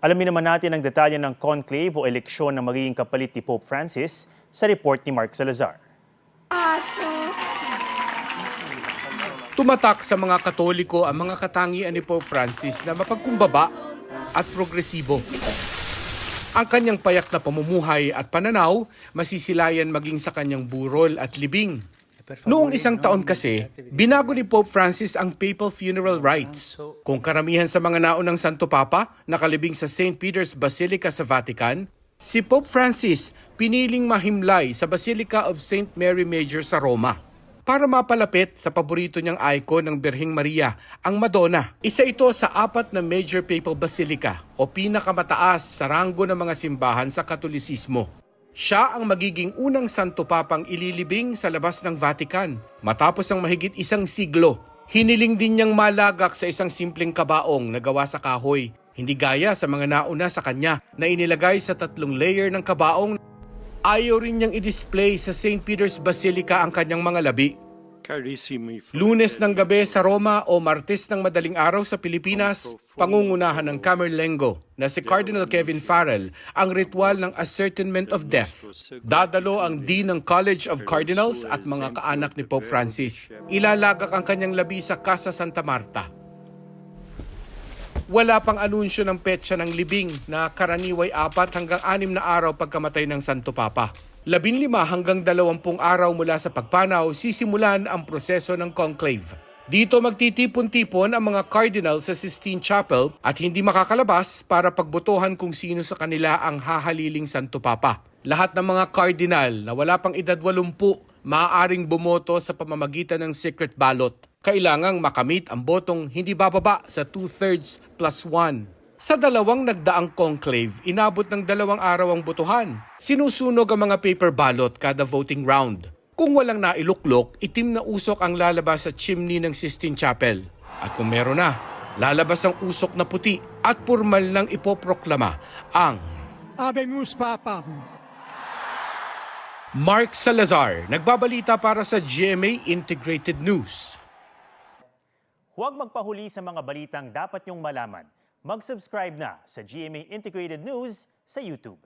Alamin naman natin ang detalye ng conclave o eleksyon ng magiging kapalit ni Pope Francis sa report ni Mark Salazar. Tumatak sa mga Katoliko ang mga katangian ni Pope Francis na mapagkumbaba at progresibo. Ang kanyang payak na pamumuhay at pananaw masisilayan maging sa kanyang burol at libing. Noong isang taon kasi, binago ni Pope Francis ang papal funeral rites. Kung karamihan sa mga naunang Santo Papa nakalibing sa St. Peter's Basilica sa Vatican, si Pope Francis piniling mahimlay sa Basilica of St. Mary Major sa Roma para mapalapit sa paborito niyang icon ng Birheng Maria, ang Madonna. Isa ito sa 4 na major papal basilica o pinakamataas sa ranggo ng mga simbahan sa Katolisismo. Siya ang magiging unang Santo Papang ililibing sa labas ng Vatican. Matapos ang mahigit 1 siglo, hiniling din niyang malagak sa isang simpleng kabaong na gawa sa kahoy. Hindi gaya sa mga nauna sa kanya na inilagay sa 3 layer ng kabaong. Ayaw rin niyang i-display sa St. Peter's Basilica ang kanyang mga labi. Lunes ng gabi sa Roma o Martes ng madaling araw sa Pilipinas, pangungunahan ng Camerlengo na si Cardinal Kevin Farrell ang ritual ng ascertainment of death. Dadalo ang Dean ng College of Cardinals at mga kaanak ni Pope Francis. Ilalagak ang kanyang labi sa Casa Santa Marta. Wala pang anunsyo ng petsa ng libing na karaniway 4 hanggang 6 na araw pagkamatay ng Santo Papa. 15 hanggang 20 araw mula sa pagpanaw, sisimulan ang proseso ng conclave. Dito magtitipon-tipon ang mga cardinal sa Sistine Chapel at hindi makakalabas para pagbotohan kung sino sa kanila ang hahaliling Santo Papa. Lahat ng mga cardinal na wala pang edad 80 maaaring bumoto sa pamamagitan ng secret ballot. Kailangang makamit ang botong hindi bababa sa 2/3 plus 1. Sa 2 nagdaang conclave, inabot ng 2 araw ang botohan. Sinusunog ang mga paper ballot kada voting round. Kung walang nailuklok, itim na usok ang lalabas sa chimney ng Sistine Chapel. At kung meron na, lalabas ang usok na puti at formal nang ipoproklama ang Habemus Papam. Mark Salazar, nagbabalita para sa GMA Integrated News. Huwag magpahuli sa mga balitang dapat niyong malaman. Mag-subscribe na sa GMA Integrated News sa YouTube.